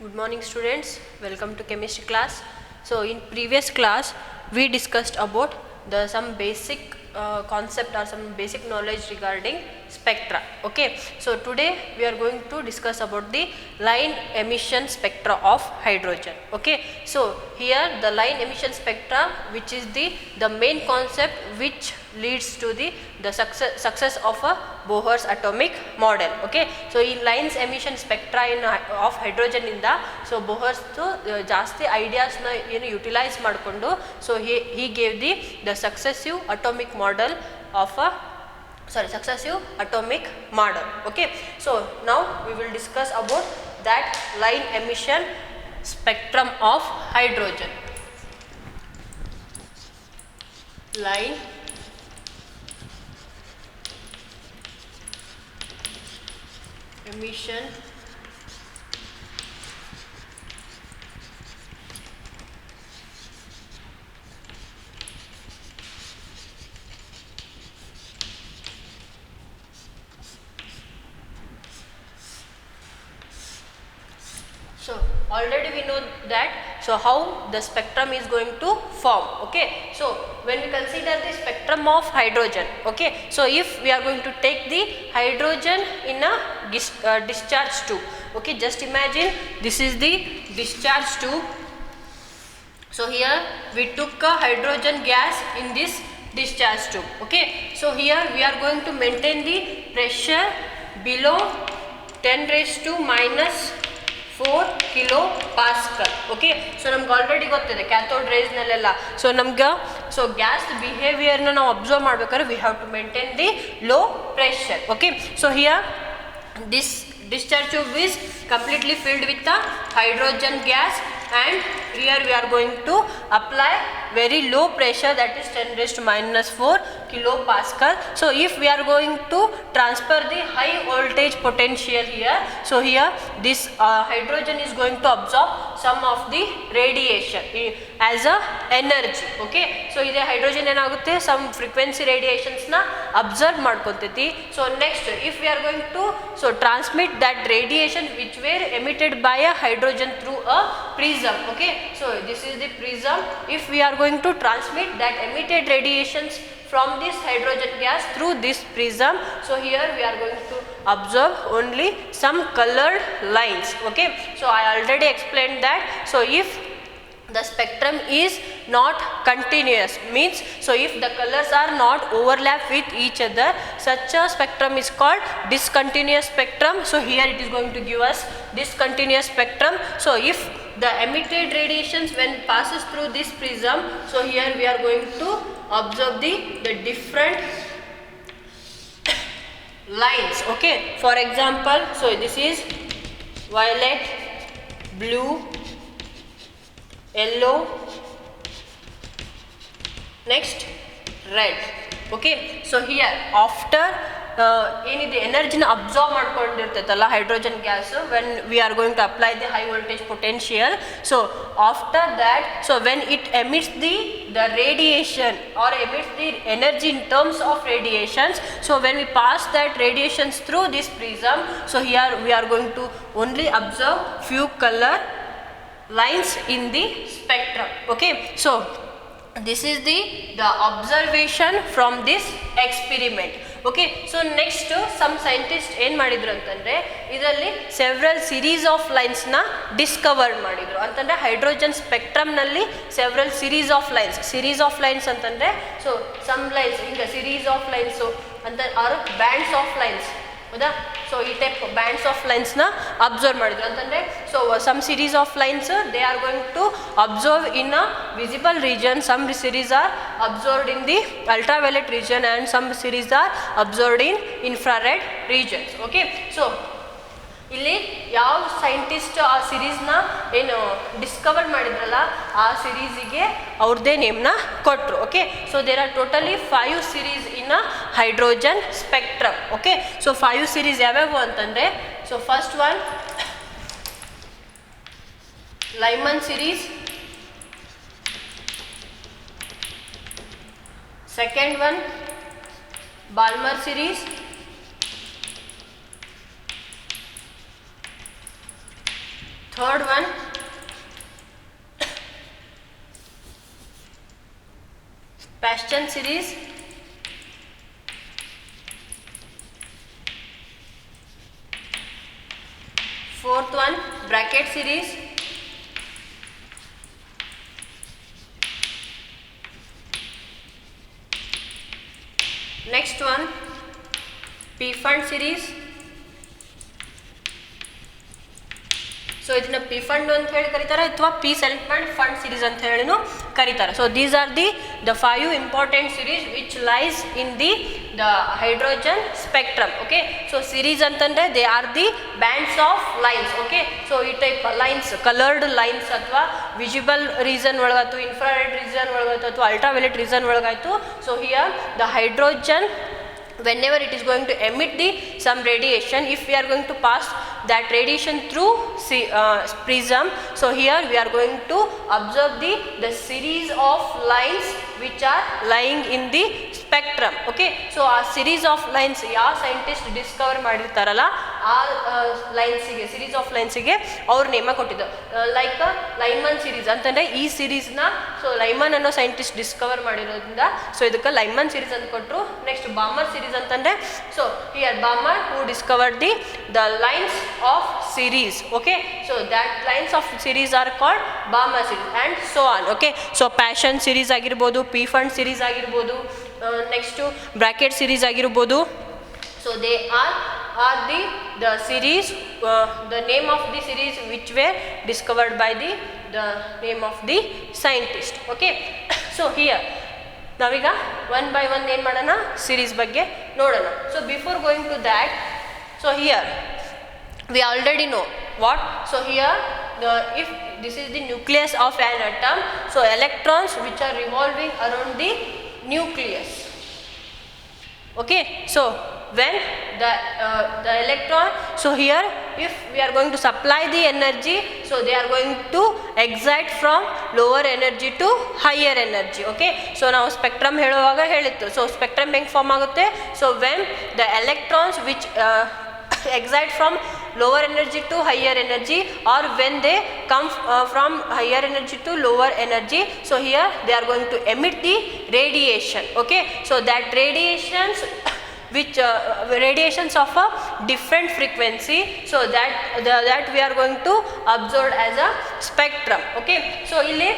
Good morning students, welcome to chemistry class. So in previous class we discussed about some basic concept or some basic knowledge regarding spectra. Okay, so today we are going to discuss about the line emission spectra of hydrogen. Okay, so here the line emission spectra, which is the main concept which leads to the success of a Bohr's atomic model. Okay, so in lines emission spectra of hydrogen inda, so Bohr's ಜಾಸ್ತಿ ideas na utilize ಮಾಡಿಕೊಂಡು, so he gave the successive atomic model of a successive atomic model. Okay, so now we will discuss about that line emission spectrum of hydrogen. Line emission So already we know that, so how the spectrum is going to form. Okay, so when we consider the spectrum of hydrogen, okay, so if we are going to take the hydrogen in a discharge tube, okay, just imagine this is the discharge tube. So here we took a hydrogen gas in this discharge tube. Okay, so here we are going to maintain the pressure below 10 raised to minus 4 kilo pascal. Okay, so ನಮ್ಗೆ already ಗೊತ್ತಿದೆ cathode rays ನಲ್ಲೆಲ್ಲ, so ನಮ್ಗೆ so gas ಬಿಹೇವಿಯರ್ನ ನಾವು observe ಮಾಡ್ಬೇಕಾದ್ರೆ we have to maintain the low pressure. Okay, so here this discharge tube is completely filled with the hydrogen gas, and here we are going to apply very low pressure, that is 10 raised to minus 4 kilopascal. So if we are going to transfer the high voltage potential here, so here this hydrogen is going to absorb some of the radiation as a energy. Okay, so ide hydrogen enagutte some frequency radiations na absorb ಮಾಡ್ಕೊಂತೈತಿ. So next if we are going to transmit that radiation which were emitted by a hydrogen through a prism. Okay, so this is the prism. If we are going to transmit that emitted radiations from this hydrogen gas through this prism, so here we are going to observe only some colored lines. Okay, so I already explained that. So if the spectrum is not continuous, means so if the colors are not overlap with each other, such a spectrum is called discontinuous spectrum. So here it is going to give us discontinuous spectrum. So if the emitted radiations when passes through this prism, so here we are going to observe the different lines. Okay, for example, so this is violet, blue, yellow, next red. Okay, so here after ಏನಿದೆ ಎನರ್ಜಿನ absorb ಮಾಡ್ಕೊಂಡಿರ್ತೈತಲ್ಲ hydrogen gas, when we are going to apply the high voltage potential, so after that, so when it emits the radiation or emits the energy in terms of radiations, so when we pass that radiations through this prism, so here we are going to only observe few color lines in the spectrum. Okay, so this is the observation from this experiment. Okay, so next some scientists ಏನು ಮಾಡಿದ್ರು ಅಂತಂದರೆ ಇದರಲ್ಲಿ several series of ಲೈನ್ಸ್ನ discover ಮಾಡಿದರು. ಅಂತಂದರೆ hydrogen ಸ್ಪೆಕ್ಟ್ರಮ್ನಲ್ಲಿ several series of lines ಅಂತಂದರೆ, so some lines ಹಿಂಗೆ ಸಿರೀಸ್ ಆಫ್ ಲೈನ್ಸು ಅಂತ ಆರ್ ಬ್ಯಾಂಡ್ಸ್ ಆಫ್ ಲೈನ್ಸ್, ಹೌದಾ, ಸೊ ಈ ಟೈಪ್ ಬ್ಯಾಂಡ್ಸ್ ಆಫ್ ಲೈನ್ಸ್ನ ಅಬ್ಸರ್ವ್ ಮಾಡಿದ್ರು. ಅಂತಂದರೆ so some series of lines they are going to observe in a visible region, some series are observed in the ultraviolet region, and some series are observed in infrared regions. Okay, so ಇಲ್ಲಿ ಯಾವ scientist ಆ ಸಿರೀಸ್ನ ಏನು discover ಮಾಡಿದ್ರಲ್ಲ ಆ ಸಿರೀಸಿಗೆ ಅವ್ರದ್ದೇ ನೇಮ್ನ ಕೊಟ್ಟರು. Okay, so there are totally 5 series in a hydrogen spectrum. Okay, so 5 series ಯಾವ್ಯಾವು ಅಂತಂದರೆ, so first one Lyman series, second one Balmer series, Third one, Paschen series. Fourth one, bracket series. Next one, P-fund series. So ಇದನ್ನ P fund ಅಂತ ಹೇಳಿ ಕರೀತಾರೆ ಅಥವಾ P ಸೆಲೆಕ್ಟ್ಮೆಂಟ್ fund series ಅಂತ ಹೇಳಿನೂ ಕರೀತಾರೆ. So these are the 5 important series which lies in the hydrogen spectrum. Okay, so series ಅಂತಂದರೆ they are the bands of lines. Okay, so ಈ ಟೈಪ್ ಲೈನ್ಸ್, ಕಲರ್ಡ್ ಲೈನ್ಸ್ ಅಥವಾ ವಿಜಿಬಲ್ ರೀಸನ್ ಒಳಗಾಯ್ತು, infrared region ಒಳಗಾಯ್ತು ಅಥವಾ ultraviolet region ಒಳಗಾಯ್ತು. So here the hydrogen, whenever it is going to emit some radiation, if we are going to pass that radiation through prism, so here we are going to observe the series of lines which are lying in the spectrum. Okay, so a series of lines ಯಾವ scientist Discover ಮಾಡಿರ್ತಾರಲ್ಲ ಆ ಲೈನ್ಸಿಗೆ, series of ಲೈನ್ಸಿಗೆ ಅವ್ರ ನೇಮ ಕೊಟ್ಟಿದ್ದು. Like Lyman series ಅಂತಂದರೆ ಈ ಸೀರೀಸ್ನ so Lyman ಅನ್ನೋ scientist discover ಮಾಡಿರೋದ್ರಿಂದ ಸೊ ಇದಕ್ಕೆ ಲೈಮನ್ ಸೀರೀಸ್ ಅಂತ ಕೊಟ್ಟರು. ನೆಕ್ಸ್ಟ್ ಬಾಮರ್ ಸೀರೀಸ್ ಅಂತಂದರೆ so here Balmer who discovered the lines of series. Okay, so that lines of series are called Balmer series and so on. Okay, so Paschen series ಆಗಿರ್ಬೋದು, Pfund series ಆಗಿರ್ಬೋದು, next Brackett series ಆಗಿರ್ಬೋದು. So they are the series, the name of the series which were discovered by the name of the scientist. Okay, so here ನಾವೀಗ one by one ಏನು ಮಾಡೋಣ, series ಬಗ್ಗೆ ನೋಡೋಣ. So before going to that, so here we already know what. So here if this is the nucleus of an atom, so electrons which are revolving around the nucleus. Okay, so when the electron, so here if we are going to supply the energy, so they are going to excite from lower energy to higher energy. Okay, so ನಾವು spectrum ಹೇಳುವಾಗ ಹೇಳಿತ್ತು. So spectrum ಹೆಂಗೆ form ಆಗುತ್ತೆ, so when the electrons which excite from lower energy to higher energy, or when they come from higher energy to lower energy, so here they are going to emit the radiation. Okay, so that radiations which radiations of a different frequency, so that we are going to observe as a spectrum. Okay, so ಇಲ್ಲಿ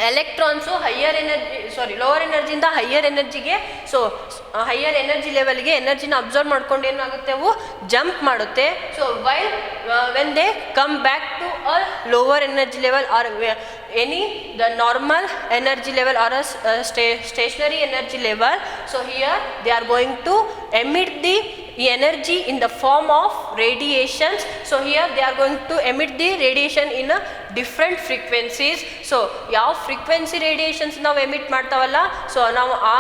electrons lower ಎನರ್ಜಿಯಿಂದ higher ಎನರ್ಜಿಗೆ, so higher energy ಲೆವೆಲ್ಗೆ ಎನರ್ಜಿನ observe ಮಾಡ್ಕೊಂಡು ಏನಾಗುತ್ತೆ, ಅವು jump ಮಾಡುತ್ತೆ. So while when they come back to a lower energy level are the normal energy level or a stationary energy level, so here they are going to emit the energy in the form of radiations. So here they are going to emit the radiation in a different frequencies. So ಯಾವ frequency radiations ನಾವು emit ಮಾಡ್ತಾವಲ್ಲ, so ನಾವು ಆ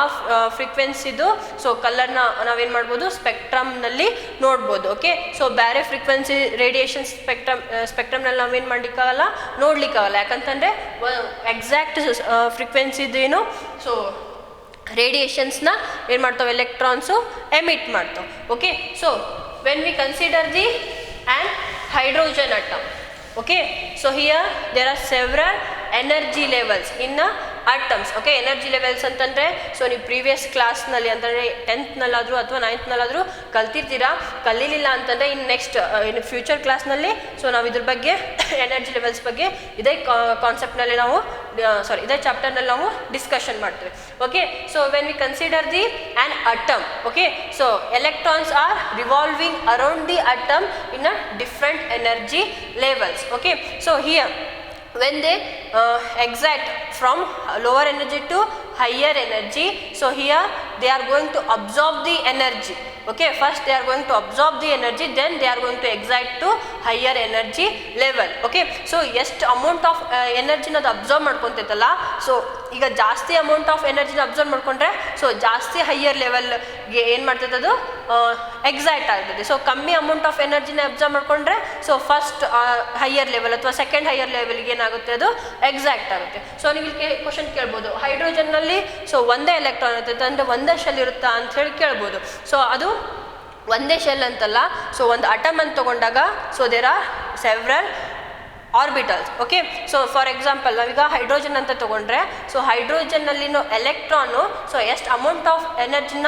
ಫ್ರೀಕ್ವೆನ್ಸಿದು so ಕಲರ್ನ ನಾವೇನು ಮಾಡ್ಬೋದು, ಸ್ಪೆಕ್ಟ್ರಮ್ನಲ್ಲಿ ನೋಡ್ಬೋದು. Okay, so ಬೇರೆ frequency radiation ಸ್ಪೆಕ್ಟ್ರಮ್ನಲ್ಲಿ ನಾವೇನು ಮಾಡಲಿಕ್ಕಾಗಲ್ಲ, ನೋಡ್ಲಿಕ್ಕಾಗಲ್ಲ. ಯಾಕಂತಂದರೆ ಎಕ್ಸಾಕ್ಟ್ ಫ್ರೀಕ್ವೆನ್ಸಿದೇನು ಸೊ ರೇಡಿಯೇಷನ್ಸ್ನ ಏನು ಮಾಡ್ತಾವೆ, ಎಲೆಕ್ಟ್ರಾನ್ಸು ಎಮಿಟ್ ಮಾಡ್ತಾವೆ. Okay, so when we consider the and hydrogen atom. Okay, so here there are several energy levels in atoms. Okay, energy levels ಅಂತಂದರೆ ಸೊ ನೀವು previous ಕ್ಲಾಸ್ನಲ್ಲಿ ಅಂತಂದರೆ 10th ಅಥವಾ 9th ಕಲ್ತಿರ್ತೀರಾ. ಕಲೀಲಿಲ್ಲ ಅಂತಂದರೆ ಇನ್ನು ನೆಕ್ಸ್ಟ್ ಇನ್ನು ಫ್ಯೂಚರ್ ಕ್ಲಾಸ್ನಲ್ಲಿ ಸೊ ನಾವು ಇದ್ರ ಬಗ್ಗೆ ಎನರ್ಜಿ ಲೆವೆಲ್ಸ್ ಬಗ್ಗೆ ಇದೇ ಕಾನ್ಸೆಪ್ಟ್ನಲ್ಲಿ ನಾವು ಇದೇ ಚಾಪ್ಟರ್ನಲ್ಲಿ ನಾವು ಡಿಸ್ಕಷನ್ ಮಾಡ್ತೀವಿ. Okay, so when we consider the an atom, okay, so electrons R revolving around the atom in a different energy levels. Okay, so here when they excite from lower energy to higher energy, so here they are going to absorb the energy. Okay, first they are going to absorb the energy, then they are going to excite to higher energy level. Okay, so ಎಷ್ಟು amount of ಎನರ್ಜಿನ ಅದು observe ಮಾಡ್ಕೊತೈತಲ್ಲ, so ಈಗ ಜಾಸ್ತಿ amount of ಎನರ್ಜಿನ observe ಮಾಡ್ಕೊಂಡ್ರೆ so ಜಾಸ್ತಿ higher ಲೆವೆಲ್ಗೆ ಏನು ಮಾಡ್ತೈತೆ, ಅದು ಎಕ್ಸೈಟ್ ಆಗ್ತದೆ. ಸೊ ಕಮ್ಮಿ ಅಮೌಂಟ್ ಆಫ್ ಎನರ್ಜಿನ ಅಬ್ಸರ್ವ್ ಮಾಡ್ಕೊಂಡ್ರೆ ಸೊ ಫಸ್ಟ್ ಹೈಯರ್ ಲೆವೆಲ್ ಅಥವಾ ಸೆಕೆಂಡ್ ಹೈಯರ್ ಲೆವೆಲ್ಗೆ ಏನಾಗುತ್ತೆ, ಅದು ಎಕ್ಸಾಕ್ಟ್ ಆಗುತ್ತೆ. ಸೊ ನೀವು ಇಲ್ಲಿ ಕ್ವಶನ್ ಕೇಳ್ಬೋದು, ಹೈಡ್ರೋಜನ್ನಲ್ಲಿ ಸೊ ಒಂದೇ ಎಲೆಕ್ಟ್ರಾನ್ ಇರ್ತೈತೆ ಅಂದರೆ ಒಂದೇ ಶೆಲ್ ಇರುತ್ತಾ ಅಂತ ಹೇಳಿ ಕೇಳ್ಬೋದು. ಸೊ ಅದು ಒಂದೇ ಶೆಲ್ ಅಂತಲ್ಲ, ಸೊ ಒಂದು ಅಟಮ್ ಅಂತ ತಗೊಂಡಾಗ so there are several orbitals. Okay, so for example ನಾವೀಗ ಹೈಡ್ರೋಜನ್ ಅಂತ ತಗೊಂಡ್ರೆ, ಸೊ ಹೈಡ್ರೋಜನ್ನಲ್ಲಿನೋ ಎಲೆಕ್ಟ್ರಾನು ಸೊ ಎಷ್ಟು ಅಮೌಂಟ್ ಆಫ್ ಎನರ್ಜಿನ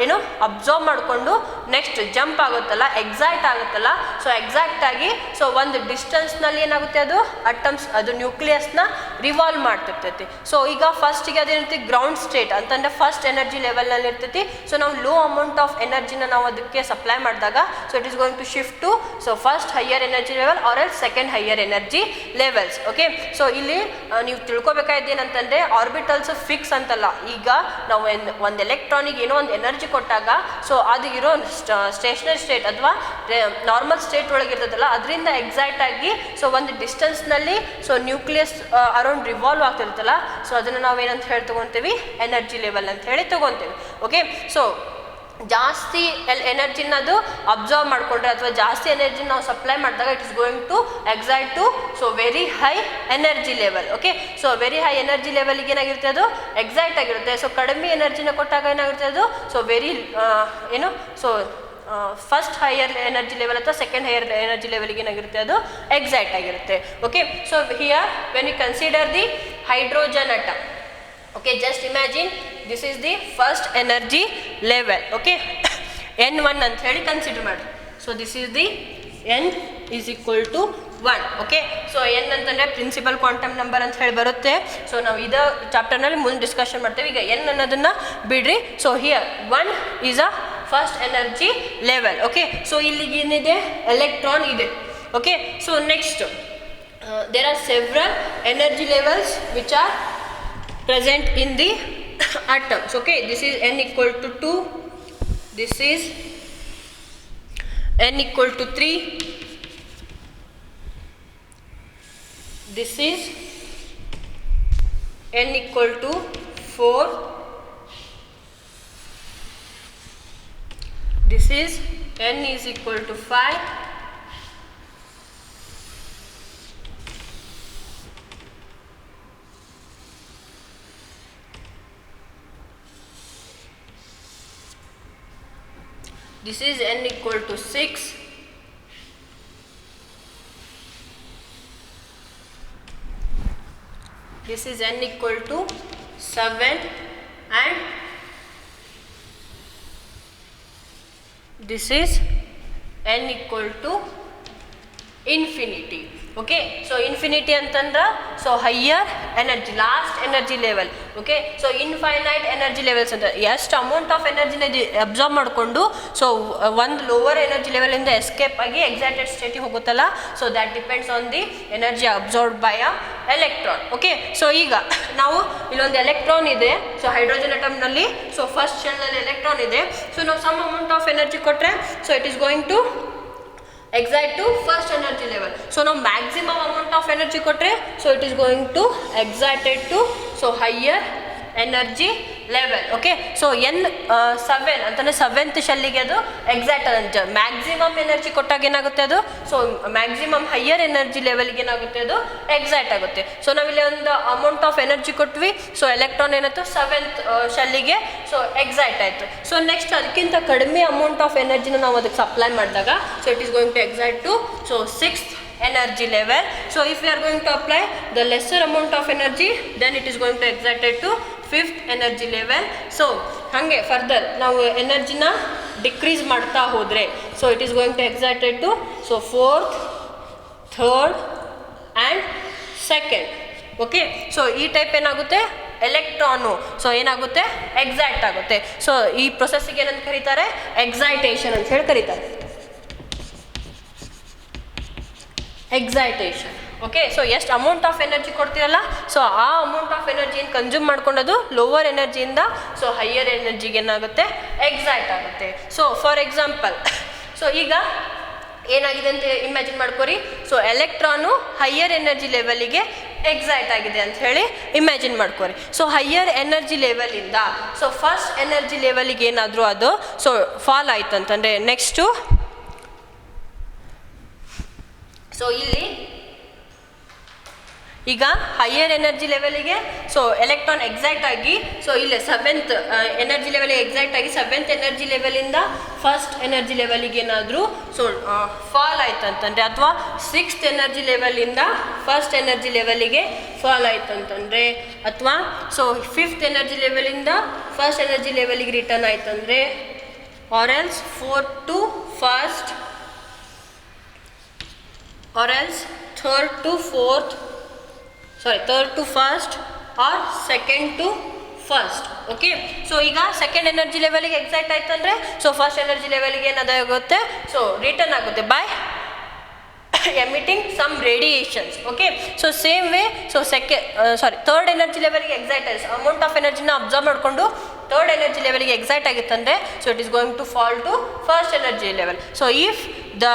ಏನು ಅಬ್ಸರ್ವ್ ಮಾಡಿಕೊಂಡು ನೆಕ್ಸ್ಟ್ ಜಂಪ್ ಆಗುತ್ತಲ್ಲ, ಎಕ್ಸೈಟ್ ಆಗುತ್ತಲ್ಲ, ಸೊ ಎಕ್ಸಾಕ್ಟ್ ಆಗಿ ಸೊ ಒಂದು ಡಿಸ್ಟೆನ್ಸ್ನಲ್ಲಿ ಏನಾಗುತ್ತೆ ಅದು ಅಟಮ್ಸ್ ಅದು ನ್ಯೂಕ್ಲಿಯಸ್ನ ರಿವಾಲ್ವ್ ಮಾಡ್ತಿರ್ತೈತಿ. ಸೊ ಈಗ ಫಸ್ಟಿಗೆ ಅದೇನಿರ್ತೈತಿ ಗ್ರೌಂಡ್ ಸ್ಟೇಟ್ ಅಂತಂದರೆ ಫಸ್ಟ್ ಎನರ್ಜಿ ಲೆವೆಲ್ನಲ್ಲಿ ಇರ್ತೈತಿ. ಸೊ ನಾವು ಲೋ ಅಮೌಂಟ್ ಆಫ್ ಎನರ್ಜಿನ ನಾವು ಅದಕ್ಕೆ ಸಪ್ಲೈ ಮಾಡಿದಾಗ so it is going to shift to so first higher energy level or else second higher energy levels. Okay, so ಇಲ್ಲಿ ನೀವು ತಿಳ್ಕೊಬೇಕಾದ್ದೇನಂತಂದರೆ ಆರ್ಬಿಟಲ್ಸ್ ಫಿಕ್ಸ್ ಅಂತಲ್ಲ. ಈಗ ನಾವು ಒಂದು ಎಲೆಕ್ಟ್ರಾನಿಗೆ ಏನೋ ಒಂದು ಎನರ್ಜಿ ಕೊಟ್ಟಾಗ ಸೊ ಅದು ಇರೋ ಸ್ಟೇಷನರಿ ಸ್ಟೇಟ್ ಅಥವಾ ನಾರ್ಮಲ್ ಸ್ಟೇಟ್ ಒಳಗೆ ಇರ್ತದಲ್ಲ ಅದರಿಂದ ಎಕ್ಸೈಟ್ ಆಗಿ ಸೊ ಒಂದು ಡಿಸ್ಟೆನ್ಸ್ನಲ್ಲಿ ಸೊ ನ್ಯೂಕ್ಲಿಯಸ್ ಅರೌಂಡ್ ರಿವಾಲ್ವ್ ಆಗ್ತಿರ್ತಲ್ಲ, ಸೊ ಅದನ್ನು ನಾವೇನಂತ ಹೇಳಿ ತೊಗೊತೀವಿ ಎನರ್ಜಿ ಲೆವೆಲ್ ಅಂತ ಹೇಳಿ ತೊಗೊತೀವಿ. ಓಕೆ, ಸೊ ಜಾಸ್ತಿ ಎನರ್ಜಿನ ಅದು ಅಬ್ಸರ್ವ್ ಮಾಡಿಕೊಂಡ್ರೆ ಅಥವಾ ಜಾಸ್ತಿ ಎನರ್ಜಿ ನಾವು ಸಪ್ಲೈ ಮಾಡಿದಾಗ it is going to excite to so very high energy level. Okay, so very high energy ಲೆವೆಲ್ಗೆ ಏನಾಗಿರುತ್ತೆ ಅದು ಎಕ್ಸೈಟ್ ಆಗಿರುತ್ತೆ. ಸೊ ಕಡಿಮೆ ಎನರ್ಜಿನ ಕೊಟ್ಟಾಗ ಏನಾಗಿರುತ್ತೆ ಅದು ಸೊ ವೆರಿ ಏನು so first higher energy level ಅಥವಾ ಸೆಕೆಂಡ್ ಹೈಯರ್ ಎನರ್ಜಿ ಲೆವೆಲ್ಗೆ ಏನಾಗಿರುತ್ತೆ ಅದು ಎಕ್ಸೈಟ್ ಆಗಿರುತ್ತೆ. Okay, so here when you consider the hydrogen atom, okay, just imagine this is the first energy level. Okay, n1 ಅಂತ ಹೇಳಿ consider ಮಾಡಿ. So this is the n is equal to 1. Okay, so n ಅಂತಂದರೆ principal quantum number ಅಂತ ಹೇಳಿ ಬರುತ್ತೆ. So ನಾವು ಇದೇ ಚಾಪ್ಟರ್ನಲ್ಲಿ ಮುಂದೆ ಡಿಸ್ಕಷನ್ ಮಾಡ್ತೇವೆ. ಈಗ n ಅನ್ನೋದನ್ನು ಬಿಡ್ರಿ. So here 1 is a first energy level. Okay, so ಇಲ್ಲಿಗೆ ಏನಿದೆ ಎಲೆಕ್ಟ್ರಾನ್ ಇದೆ. Okay, so next there are several energy levels which are present in the atoms. Okay, this is n equal to 2, this is n equal to 3, this is n equal to 4, this is n is equal to 5, this is n equal to 6, this is n equal to 7, and this is n equal to infinity. Okay, so infinity ಅಂತಂದ್ರೆ so higher energy last energy level. Okay, so infinite energy levels ಅಂತ ಎಷ್ಟು amount of ಎನರ್ಜಿನ observe ಮಾಡಿಕೊಂಡು so ಒಂದು lower energy ಲೆವೆಲಿಂದ escape ಆಗಿ excited ಸ್ಟೇಟಿಗೆ ಹೋಗುತ್ತಲ್ಲ, so that depends on the energy observed by a electron. Okay, so ಈಗ ನಾವು ಇಲ್ಲೊಂದು ಎಲೆಕ್ಟ್ರಾನ್ ಇದೆ. ಸೊ ಹೈಡ್ರೋಜನ್ ಅಟಮ್ನಲ್ಲಿ ಸೊ ಫಸ್ಟ್ ಶೆಲ್ನಲ್ಲಿ ಎಲೆಕ್ಟ್ರಾನ್ ಇದೆ. ಸೊ ನಾವು ಸಮ್ ಅಮೌಂಟ್ ಆಫ್ ಎನರ್ಜಿ ಕೊಟ್ಟರೆ so it is going to excite to first energy level. So ನಾವು ಮ್ಯಾಕ್ಸಿಮಮ್ ಅಮೌಂಟ್ ಆಫ್ ಎನರ್ಜಿ ಕೊಟ್ಟರೆ so it is going to excited to so higher energy level. Okay, so n7 ಅಂತಂದರೆ seventh ಶೆಲ್ಲಿಗೆ ಅದು excite ಅಂತ maximum energy ಕೊಟ್ಟಾಗ ಏನಾಗುತ್ತೆ ಅದು so maximum higher energy ಲೆವೆಲ್ಗೆ ಏನಾಗುತ್ತೆ ಅದು ಎಕ್ಸೈಟ್ ಆಗುತ್ತೆ. ಸೊ ನಾವಿಲ್ಲಿ ಒಂದು ಅಮೌಂಟ್ ಆಫ್ ಎನರ್ಜಿ ಕೊಟ್ವಿ. ಸೊ ಎಲೆಕ್ಟ್ರಾನ್ ಏನಾಯ್ತು ಸೆವೆಂತ್ ಶೆಲ್ಲಿಗೆ ಸೊ ಎಕ್ಸೈಟ್ ಆಯಿತು. ಸೊ ನೆಕ್ಸ್ಟ್ ಅದಕ್ಕಿಂತ ಕಡಿಮೆ ಅಮೌಂಟ್ ಆಫ್ ಎನರ್ಜಿನ ನಾವು ಅದಕ್ಕೆ ಸಪ್ಲೈ ಮಾಡಿದಾಗ so it is going to excite to so sixth energy level. So if we are going to apply the lesser amount of energy, then it is going to excited to fifth energy level. So hange further ನಾವು ಎನರ್ಜಿನ decrease ಮಾಡ್ತಾ ಹೋದರೆ so it is going to excited to so fourth, third and second. Okay, so ಈ type ಏನಾಗುತ್ತೆ electron so ಏನಾಗುತ್ತೆ excite ಆಗುತ್ತೆ. So ಈ ಪ್ರೊಸೆಸ್ಸಿಗೆ ಏನಂತ ಕರೀತಾರೆ ಎಕ್ಸೈಟೇಷನ್ ಅಂತ ಹೇಳಿ ಕರೀತಾರೆ, ಎಕ್ಸೈಟೇಷನ್. ಓಕೆ, ಸೊ ಎಷ್ಟು ಅಮೌಂಟ್ ಆಫ್ ಎನರ್ಜಿ ಕೊಡ್ತೀರಲ್ಲ ಸೊ ಆ ಅಮೌಂಟ್ ಆಫ್ ಎನರ್ಜಿಯನ್ನು ಕನ್ಸ್ಯೂಮ್ ಮಾಡ್ಕೊಂಡದು ಲೋವರ್ ಎನರ್ಜಿಯಿಂದ ಸೊ ಹೈಯರ್ ಎನರ್ಜಿಗೆ ಏನಾಗುತ್ತೆ ಎಕ್ಸೈಟ್ ಆಗುತ್ತೆ. ಸೊ ಫಾರ್ ಎಕ್ಸಾಂಪಲ್ ಸೊ ಈಗ ಏನಾಗಿದೆ ಅಂತ ಇಮ್ಯಾಜಿನ್ ಮಾಡ್ಕೊರಿ. ಸೊ ಎಲೆಕ್ಟ್ರಾನು ಹೈಯರ್ ಎನರ್ಜಿ ಲೆವೆಲಿಗೆ ಎಕ್ಸೈಟ್ ಆಗಿದೆ ಅಂತ ಹೇಳಿ ಇಮ್ಯಾಜಿನ್ ಮಾಡ್ಕೊರಿ. ಸೊ ಹೈಯರ್ ಎನರ್ಜಿ ಲೆವೆಲಿಂದ ಸೊ ಫಸ್ಟ್ ಎನರ್ಜಿ ಲೆವೆಲಿಗೆ ಏನಾದರೂ ಅದು ಸೊ ಫಾಲ್ ಆಯ್ತು ಅಂತಂದರೆ ನೆಕ್ಸ್ಟು ಸೊ ಈಗ ಹೈಯರ್ ಎನರ್ಜಿ ಲೆವೆಲಿಗೆ ಸೊ ಎಲೆಕ್ಟ್ರಾನ್ ಎಕ್ಸೈಟ್ ಆಗಿ ಸೊ ಇಲ್ಲಿ 7th ಎನರ್ಜಿ ಲೆವೆಲಿಗೆ ಎಕ್ಸೈಟ್ ಆಗಿ 7th ಎನರ್ಜಿ ಲೆವೆಲಿಂದ ಫಸ್ಟ್ ಎನರ್ಜಿ ಲೆವೆಲಿಗೆ ಏನಾದರೂ ಸೊ ಫಾಲ್ ಆಯ್ತು ಅಂತಂದರೆ ಅಥವಾ 6th ಎನರ್ಜಿ ಲೆವೆಲಿಂದ ಫಸ್ಟ್ ಎನರ್ಜಿ ಲೆವೆಲಿಗೆ ಫಾಲ್ ಆಯ್ತು ಅಂತಂದರೆ ಅಥವಾ ಸೊ 5th ಎನರ್ಜಿ ಲೆವೆಲಿಂದ ಫಸ್ಟ್ ಎನರ್ಜಿ ಲೆವೆಲಿಗೆ ರಿಟರ್ನ್ ಆಯ್ತು ಅಂದರೆ or else 4th to 1st or else 3rd to 4th, sorry 3rd to 1st or 2nd to 1st. Okay so ಈಗ ಸೆಕೆಂಡ್ ಎನರ್ಜಿ ಲೆವೆಲಿಗೆ ಎಕ್ಸೈಟ್ ಆಯ್ತು ಅಂದರೆ ಸೊ ಫಸ್ಟ್ ಎನರ್ಜಿ ಲೆವೆಲಿಗೆ ಏನಾಗುತ್ತೆ so return ಆಗುತ್ತೆ by emitting some radiations. Okay, so same way so third energy level ಗೆ excite ಆಯ್ತು amount of ಎನರ್ಜಿನ observe ಮಾಡಿಕೊಂಡು ಥರ್ಡ್ ಎನರ್ಜಿ ಲೆವೆಲ್ಗೆ ಎಕ್ಸೈಟ್ ಆಗಿತ್ತಂದರೆ so it is going to fall to first energy level. So if the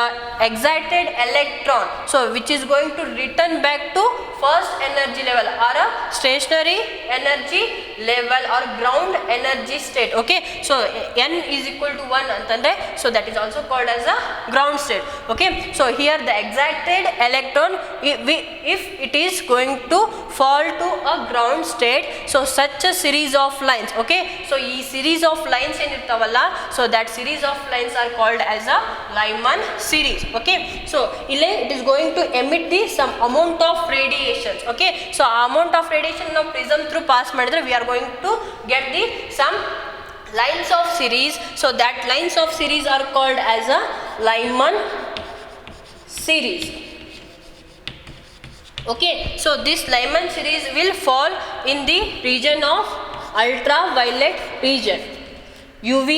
excited electron so which is going to return back to first energy level or a stationary energy level or ground energy state. Okay so n is equal to 1 ಅಂತಂದರೆ so that is also called as a ground state. Okay so here the excited electron if it is going to fall to a ground state so such a series of lines. Okay, so ee series of lines enirtavalla so that series of lines are called as a Lyman series. Okay, so ille it is going to emit the some amount of radiations. Okay, so amount of radiation now prism through pass madidre we are going to get the some lines of series. So that lines of series are called as a Lyman series. Okay, so this Lyman series will fall in the region of ultraviolet region, UV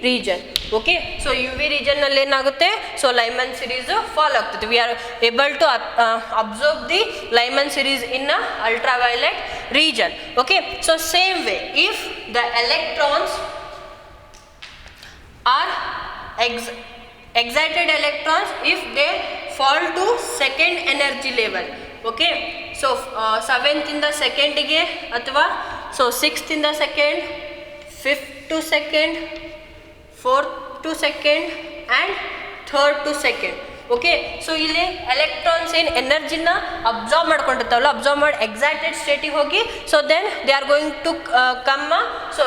region. Okay, so UV region ನಲ್ಲಿ ಏನಾಗುತ್ತೆ so Lyman series fall ಆಗ್ತದೆ. We are able to observe the Lyman series in a ultraviolet region. Okay, so same way if the electrons are excited electrons if they fall to second energy level. Okay, so 7th in the second ಗೆ ಅಥವಾ so 6th in the second, 5th to second, 4th to second and 3rd to second. Okay so ಇಲ್ಲಿ electrons ಏನು ಎನರ್ಜಿನ observe ಮಾಡ್ಕೊಂಡಿರ್ತಾವಲ್ಲ observe ಮಾಡಿ excited ಸ್ಟೇಟಿಗೆ ಹೋಗಿ so then they are going to come so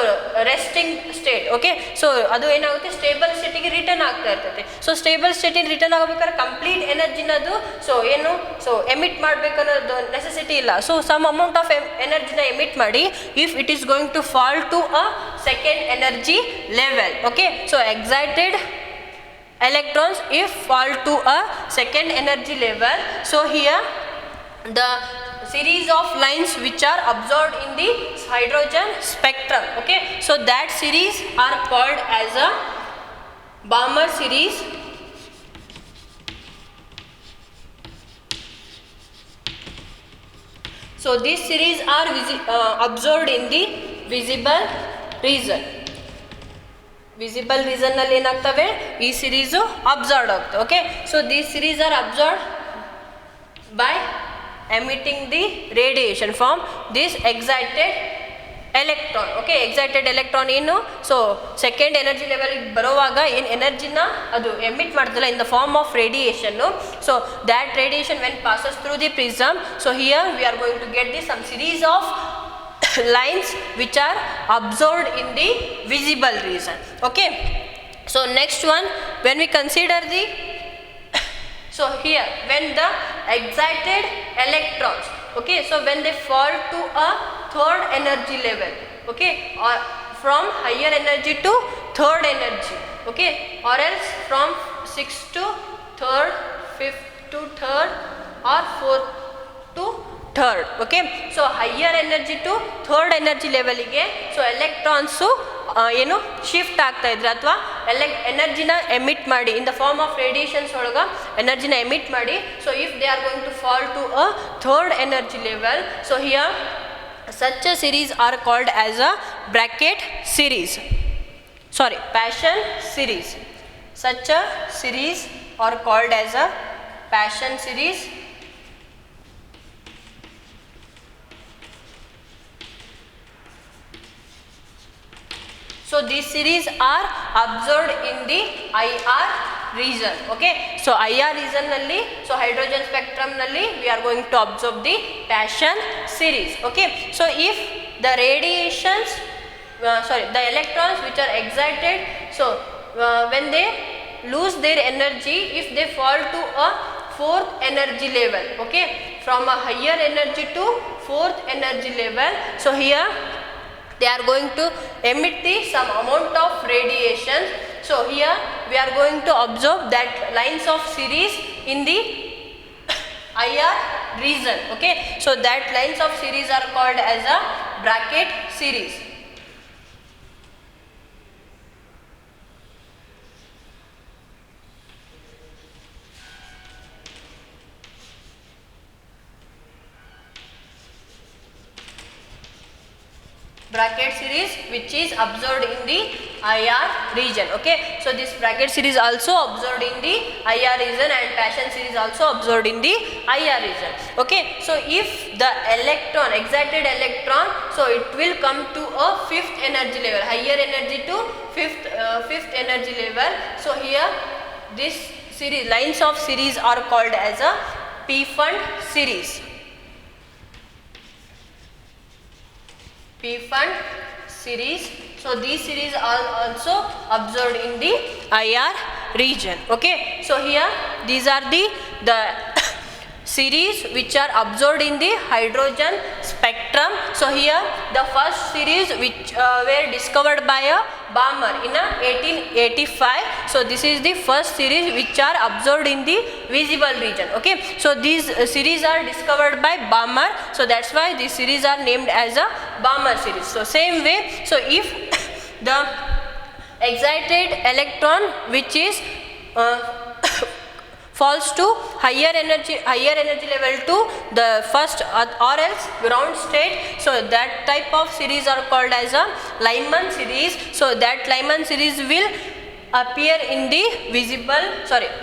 resting state. Okay so ಅದು ಏನಾಗುತ್ತೆ stable ಸ್ಟೇಟಿಗೆ ರಿಟರ್ನ್ ಆಗ್ತಾ ಇರ್ತೈತೆ. ಸೊ ಸ್ಟೇಬಲ್ ಸ್ಟೇಟಿಗೆ ರಿಟರ್ನ್ ಆಗಬೇಕಾದ್ರೆ ಕಂಪ್ಲೀಟ್ ಎನರ್ಜಿನದು ಸೊ ಏನು ಸೊ ಎಮಿಟ್ ಮಾಡಬೇಕನ್ನೋದು ನೆಸೆಸಿಟಿ ಇಲ್ಲ. ಸೊ ಸಮ್ ಅಮೌಂಟ್ ಆಫ್ ಎನರ್ಜಿನ ಎಮಿಟ್ ಮಾಡಿ if it is going to fall to a second energy level. Okay so excited electrons if fall to a second energy level so here the series of lines which are observed in the hydrogen spectrum. Okay, so that series are called as a Balmer series. So these series are observed in the visible region. Visible ರೀಸನ್ನಲ್ಲಿ ಏನಾಗ್ತವೆ ಈ series observe ಆಗ್ತವೆ. Okay so these series are observe by emitting the radiation from this excited electron. Okay excited electron ಏನು so second energy ಲೆವೆಲ್ಗೆ ಬರುವಾಗ ಏನು ಎನರ್ಜಿನ ಅದು ಎಮಿಟ್ ಮಾಡ್ತಲ್ಲ ಇನ್ ದ ಫಾರ್ಮ್ ಆಫ್ ರೇಡಿಯೇಷನ್ನು. So that radiation when passes through the prism so here we are going to get the some series of lines which are observed in the visible region. Okay, so next one when we consider the so here when the excited electrons okay so when they fall to a third energy level okay or from higher energy to third energy okay or else from 6th to 3rd, 5th to 3rd or 4th to third. Okay, so higher energy to third energy level ಗೆ so electrons ಏನು shift ಆಗ್ತಾ ಇದ್ರೆ ಅಥವಾ ಎನರ್ಜಿನ emit ಮಾಡಿ in the form of radiations ಒಳಗೆ ಎನರ್ಜಿನ emit ಮಾಡಿ so if they are going to fall to a third energy level so here such a series are called as a bracket series, sorry Paschen series. Such a series are called as a Paschen series. So these series are observed in the IR region. Okay, so IR region nalli, so hydrogen spectrum nalli we are going to observe the Paschen series. Okay, so if the radiations the electrons which are excited, so when they lose their energy, if they fall to a fourth energy level, okay, from a higher energy to fourth energy level, so here they are going to emit some amount of radiation. So here we are going to observe that lines of series in the IR region. Okay, so that lines of series are called as a bracket series. Bracket series which is observed in the IR region. Okay, so this bracket series also observed in the IR region and Paschen series also observed in the IR region. Okay, so if the electron, excited electron, so it will come to a fifth energy level, higher energy to fifth energy level. So here this series, lines of series are called as a P-Fund series. P-Fund series. So these series are also observed in the IR region. Okay, so here these are the series which are observed in the hydrogen spectrum. So here the first series which were discovered by a Balmer in 1885. So this is the first series which are observed in the visible region. Okay, so these series are discovered by Balmer, so that's why these series are named as a Balmer series. So same way, so if the excited electron which is falls to higher energy level to the first or else ground state, so that type of series are called as a Lyman series. So that Lyman series will appear in the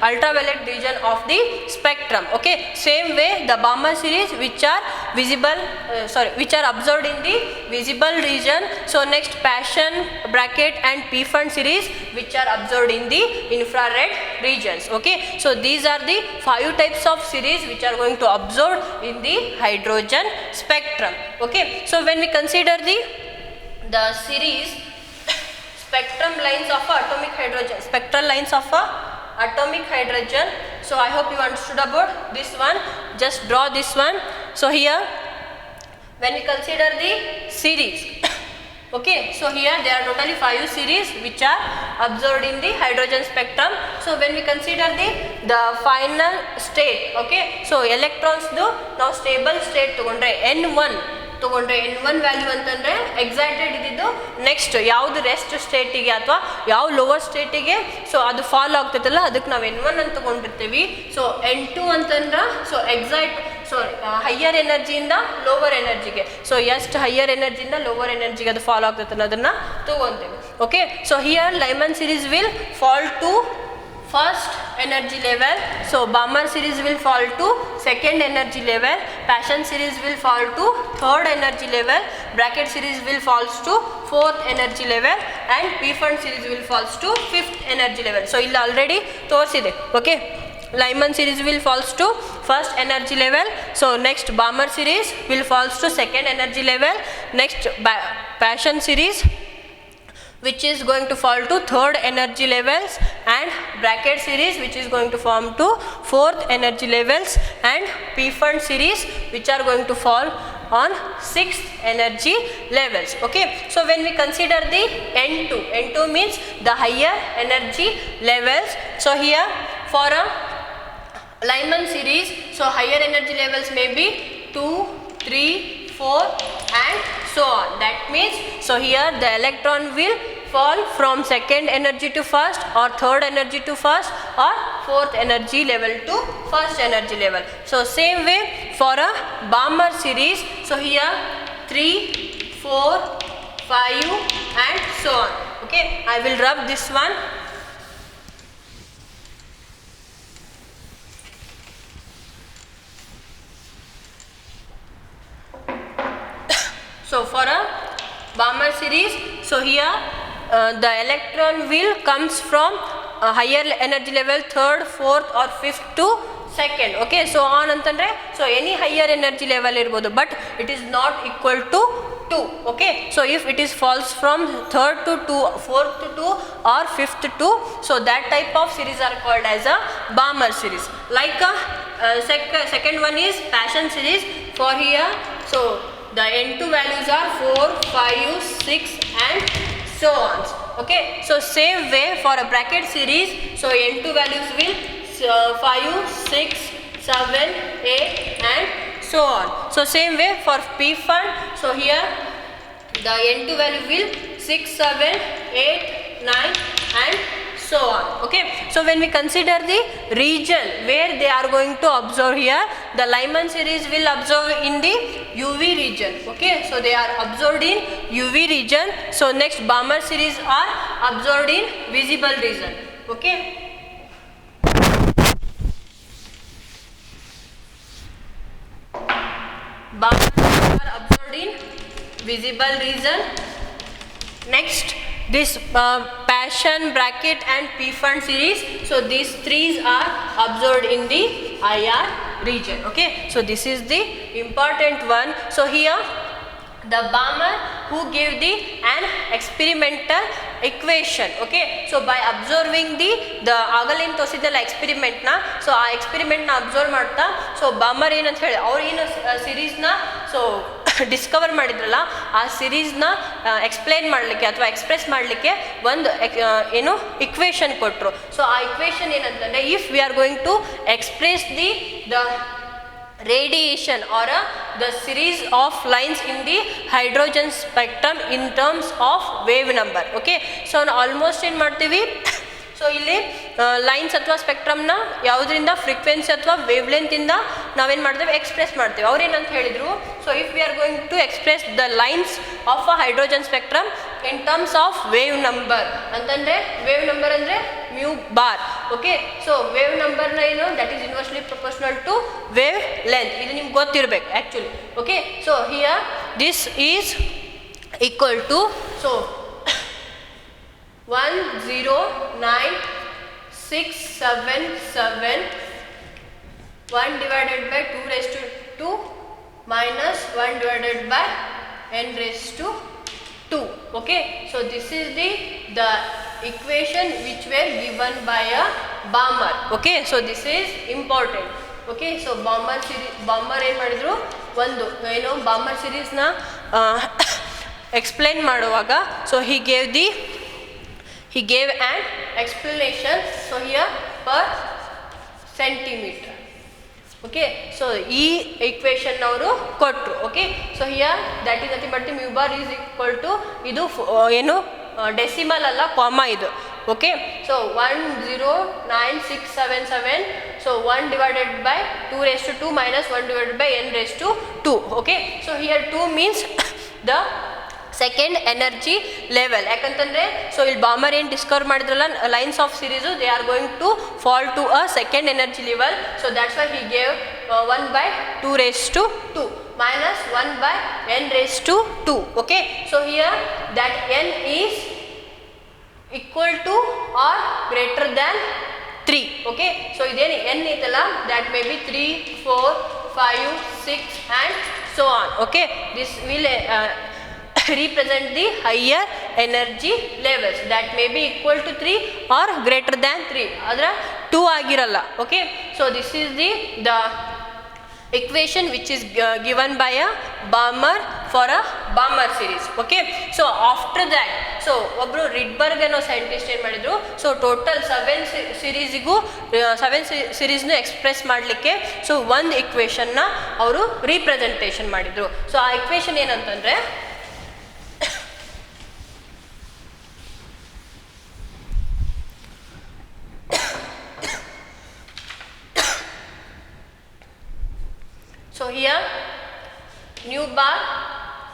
ultraviolet region of the spectrum. Okay, same way the Balmer series which are which are observed in the visible region. So next Paschen, bracket and P-Fund series which are observed in the infrared regions. Okay, so these are the 5 types of series which are going to observe in the hydrogen spectrum. Okay, so when we consider the series spectrum lines of atomic hydrogen, spectral lines of atomic hydrogen. So I hope you understood about this one. Just draw this one. So here when we consider the series, okay, so here there are totally 5 series which are observed in the hydrogen spectrum. So when we consider the final state, okay, so electrons now stable state tagondre N1 ತಗೊಂಡ್ರೆ N1 value ಅಂತಂದರೆ excited ಇದ್ದಿದ್ದು next ಯಾವುದು rest ಸ್ಟೇಟಿಗೆ ಅಥವಾ ಯಾವ lower ಸ್ಟೇಟಿಗೆ so ಅದು fall ಆಗ್ತೈತಲ್ಲ ಅದಕ್ಕೆ ನಾವು N1 ಅಂತ ತಗೊಂಡಿರ್ತೀವಿ. ಸೊ N2 ಅಂತಂದ್ರೆ ಸೊ ಹೈಯರ್ ಎನರ್ಜಿಯಿಂದ ಲೋವರ್ ಎನರ್ಜಿಗೆ, ಸೊ ಎಷ್ಟು ಹೈಯರ್ ಎನರ್ಜಿಯಿಂದ ಲೋವರ್ ಎನರ್ಜಿಗೆ ಅದು ಫಾಲ್ ಆಗ್ತೈತಲ್ಲ ಅದನ್ನು ತಗೊಂತೀವಿ. Okay, so here Lyman series will fall to first energy level, so Balmer series will fall to second energy level, Paschen series will fall to third energy level, bracket series will falls to fourth energy level and P-Fund series will falls to fifth energy level. So ಇಲ್ಲಿ already ತೋರಿಸಿದೆ. Okay, Lyman series will falls to first energy level, so next Balmer series will falls to second energy level, next Paschen series which is going to fall to third energy levels and bracket series which is going to form to fourth energy levels and P-Fund series which are going to fall on sixth energy levels. Okay, so when we consider the N2 means the higher energy levels. So here for a Lyman series, so higher energy levels may be 2, 3, 4 and so on. That means, so here the electron will fall from second energy to first or third energy to first or fourth energy level to first energy level. So same way for a Balmer series, so here 3, 4, 5 and so on. Okay, I will rub this one. So for a Balmer series, so here the electron will comes from higher energy level, third, fourth or fifth to second. Okay, so on ಅಂತಂದ್ರೆ so any higher energy level ಇರ್ಬೋದು, but it is not equal to 2. Okay, so if it is falls from third to 2, fourth to 2 or fifth to 2, so that type of series are called as a Balmer series. Like second one is Paschen series. For here, so the N2 values are 4, 5, 6 and so on. Okay, so same way for a bracket series, so N2 values will 5, 6, 7, 8 and so on. So same way for P fund, so here the N2 value will 6, 7, 8, 9 and so on. Okay, so when we consider the region where they are going to observe here, the Lyman series will observe in the UV region. Okay, so they are observed in UV region. So next Balmer series are observed in visible region. Okay, Balmer are observed in visible region. Next, this Paschen, bracket and P fund series, so these three are observed in the IR region. Okay, so this is the important one. So here the Balmer who gave the an experimental equation. Okay, so by observing the ಆಗಲಿನ ತೋರಿಸಿದಲ್ಲ experiment ನ, so ಆ experiment ನ observe ಮಾಡ್ತಾ, so Balmer ಏನಂತ ಹೇಳಿ ಅವ್ರು ಏನು ಸೀರೀಸ್ ನ ಸೊ ಡಿಸ್ಕವರ್ ಮಾಡಿದ್ರಲ್ಲ ಆ ಸೀರೀಸ್ನ ಎಕ್ಸ್ಪ್ಲೈನ್ ಮಾಡಲಿಕ್ಕೆ ಅಥವಾ ಎಕ್ಸ್ಪ್ರೆಸ್ ಮಾಡಲಿಕ್ಕೆ ಒಂದು ಏನು ಇಕ್ವೇಷನ್ ಕೊಟ್ಟರು. ಸೊ ಆ ಇಕ್ವೇಷನ್ ಏನಂತಂದರೆ, if we are going to express the radiation or the series of lines in the hydrogen spectrum in terms of wave number. Okay, so almost ಏನು ಮಾಡ್ತೀವಿ, ಸೊ ಇಲ್ಲಿ ಲೈನ್ಸ್ ಅಥವಾ ಸ್ಪೆಕ್ಟ್ರಮ್ನ ಯಾವುದರಿಂದ ಫ್ರೀಕ್ವೆನ್ಸಿ ಅಥವಾ wave ಲೆಂತಿಂದ ನಾವೇನು ಮಾಡ್ತೇವೆ ಎಕ್ಸ್ಪ್ರೆಸ್ ಮಾಡ್ತೇವೆ. ಅವ್ರೇನಂತ ಹೇಳಿದರು, so if we are going to express the lines of a hydrogen spectrum in terms of wave number ಅಂತಂದರೆ, ವೇವ್ ನಂಬರ್ ಅಂದರೆ mu bar. Okay, so wave ನಂಬರ್ನ ಏನು, that is inversely proportional to wavelength. ಇದು ನಿಮ್ಗೆ ಗೊತ್ತಿರಬೇಕು actually. Okay, so here this is equal to so 109,677 1 divided by 2 raised to 2 minus 1 divided by n raised to 2. Okay, so this is the equation which were given by a Balmer. Okay, so this is important. Okay, so Balmer ಏನು ಮಾಡಿದ್ರು, ಒಂದು ಏನು Balmer ಸೀರೀಸ್ನ explain ಮಾಡುವಾಗ, so he gave an explanation, so here per centimeter. Okay, so ಈ equation ಅವರು ಕೊಟ್ಟರು. Okay, so here that is nothing but mu bar is equal to ಇದು ಏನು ಡೆಸಿಮಲ್ ಅಲ್ಲ, ಕಾಮಾ ಇದು. Okay, so 109,677, so 1 divided by 2 raised to 2 minus 1 divided by n raised to 2. Okay, so here 2 means the second energy level. ಯಾಕಂತಂದರೆ so ಇಲ್ಲಿ Balmer ಏನು discover ಮಾಡಿದ್ರಲ್ಲ lines of series, they are going to fall to a second energy level. So that's why he gave 1 by 2 raised to 2 minus 1 by n raised to 2. Okay, so here that n is equal to or greater than 3. Okay, so ಇದೇನು n ಐತಲ್ಲ, that may be 3, 4, 5, 6 and so on. Okay, this will represent the higher energy levels that may be equal to 3 or greater than 3, adra 2 agiralla. Okay, so this is the equation which is given by a Balmer for a Balmer series. Okay, so after that, so ಒಬ್ಬರು ರಿಡ್ಬರ್ಗ್ ಅನ್ನೋ scientist ಏನು ಮಾಡಿದರು, so total 7 ಸೀರೀಸ್ನ express ಮಾಡಲಿಕ್ಕೆ so ಒಂದು ಇಕ್ವೇಷನ್ನ ಅವರು representation ಮಾಡಿದರು. So ಆ equation ಏನಂತಂದರೆ, so here nu bar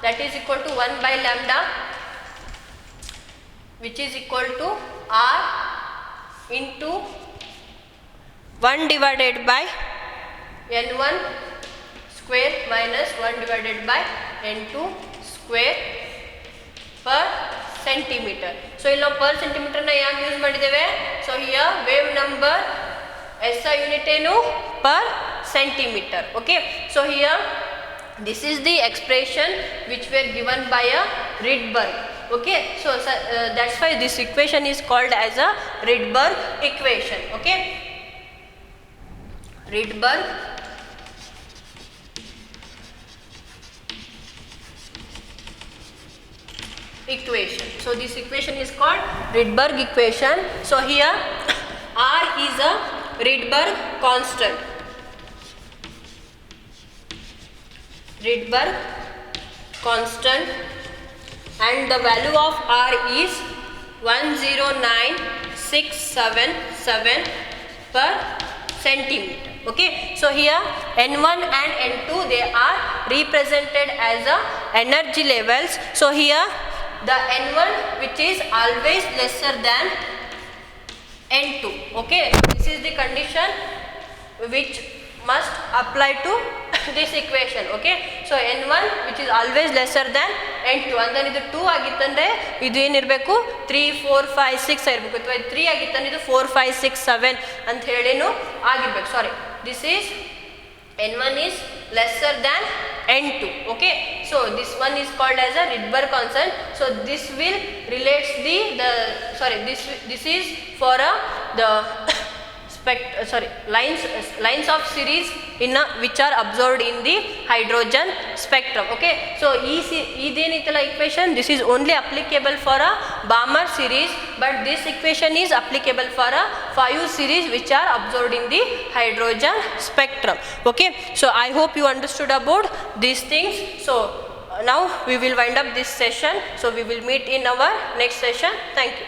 that is equal to 1 by lambda, which is equal to r into 1 divided by n1 square minus 1 divided by n2 square per centimetre. So ಇಲ್ಲಿ ನಾವು per ಸೆಂಟಿಮೀಟರ್ನ ಯಾಕೆ use ಮಾಡಿದ್ದೇವೆ? So here wave number SI unit ಏನು? Per centimetre. Okay, so here this is the expression which were given by a Rydberg. Okay, so that's why this equation is called as a Rydberg equation. Okay, Rydberg equation. So this equation is called Rydberg equation. So here R is a Rydberg constant. Rydberg constant, and the value of R is 109,677 per centimeter. Okay, so here N1 and N2 they are represented as a energy levels. So here the N1 which is always lesser than N2. Okay, this is the condition which must apply to this equation. Okay, so N1 which is always lesser than N2, ಅಂದ್ರೆ ಇದು 2 ಆಗಿತ್ತಂದ್ರೆ ಇದು ಏನಿರಬೇಕು 3 4 5 6 ಇರಬೇಕು, ಅಥವಾ 3 ಆಗಿತ್ತಂದ್ರೆ ಇದು 4 5 6 7 ಅಂತ ಹೇಳಿನು ಆಗಿರ್ಬೇಕು. ಸಾರಿ, this is N1 is lesser than N2. Okay, so this one is called as a Rydberg constant. So this will relates this is for the lines of series which are observed in the hydrogen spectrum. Okay, so idenitala equation, this is only applicable for a Balmer series, but this equation is applicable for a 5 series which are observed in the hydrogen spectrum. Okay, so I hope you understood about these things. So now we will wind up this session. So we will meet in our next session. Thank you.